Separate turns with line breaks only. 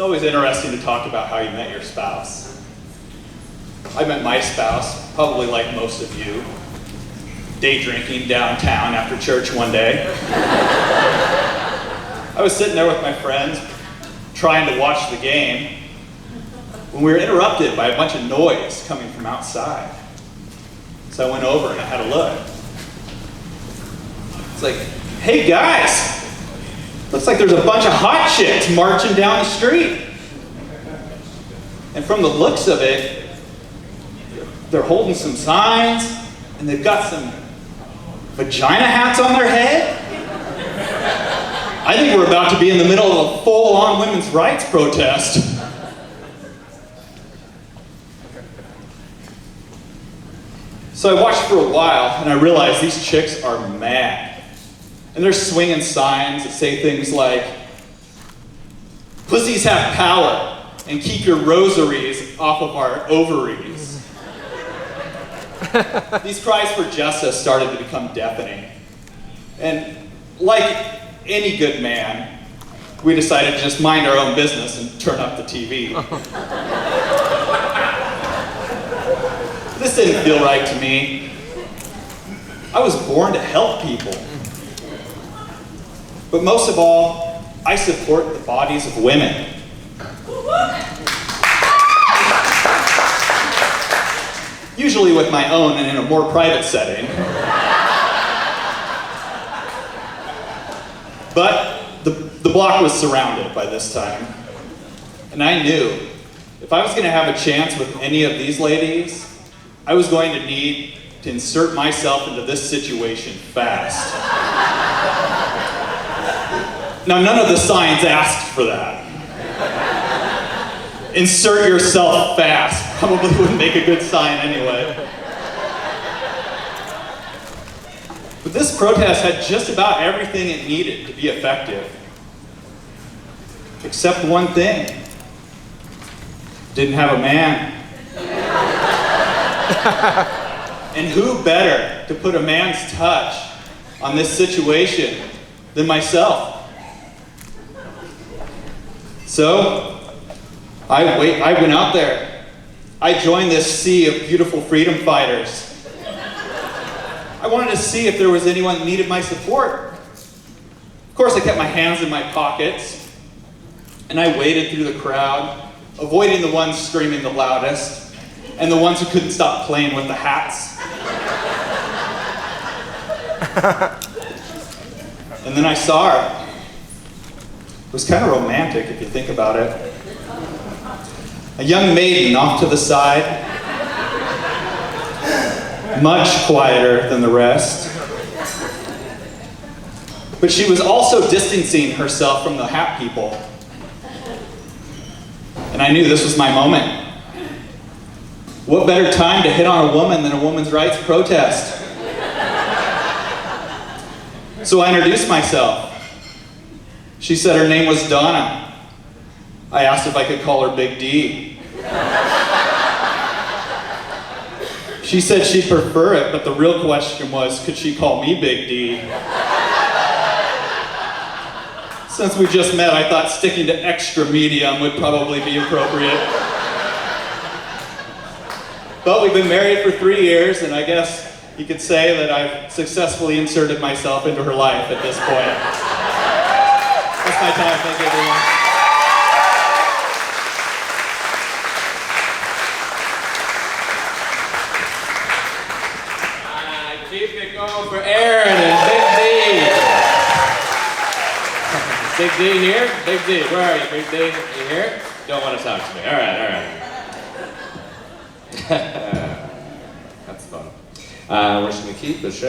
always interesting to talk about how you met your spouse. I met my spouse, probably like most of you, day drinking downtown after church one day. I was sitting there with my friends, trying to watch the game, when we were interrupted by a bunch of noise coming from outside. So I went over and I had a look. It's like, hey guys, looks like there's a bunch of hot chicks marching down the street. And from the looks of it, they're holding some signs, and they've got some vagina hats on their head. I think we're about to be in the middle of a full-on women's rights protest. So I watched for a while, and I realized these chicks are mad. And they're swinging signs that say things like, "Pussies have power, and keep your rosaries off of our ovaries." These cries for justice started to become deafening. And like any good man, we decided to just mind our own business and turn up the TV. This didn't feel right to me. I was born to help people. But most of all, I support the bodies of women. Usually with my own and in a more private setting. But the block was surrounded by this time. And I knew if I was going to have a chance with any of these ladies, I was going to need to insert myself into this situation fast. Now, none of the signs asked for that. Insert yourself fast probably wouldn't make a good sign anyway. But this protest had just about everything it needed to be effective. Except one thing. Didn't have a man. And who better to put a man's touch on this situation than myself? So, I went out there. I joined this sea of beautiful freedom fighters. I wanted to see if there was anyone that needed my support. Of course, I kept my hands in my pockets, and I waded through the crowd, avoiding the ones screaming the loudest, and the ones who couldn't stop playing with the hats. And then I saw her. It was kind of romantic if you think about it. A young maiden off to the side, much quieter than the rest. But she was also distancing herself from the hat people. And I knew this was my moment. What better time to hit on a woman than a women's rights protest? So I introduced myself. She said her name was Donna. I asked if I could call her Big D. She said she'd prefer it, but the real question was, could she call me Big D? Since we just met, I thought sticking to extra medium would probably be appropriate. But we've been married for 3 years, and I guess you could say that I've successfully inserted myself into her life at this point. That's my time. Thank you, everyone.
Keep it going for Aaron and Big D. Big D here? Big D, where are you, Big D? You here? Don't want to talk to me. All right. That's fun. We're just going to keep the show.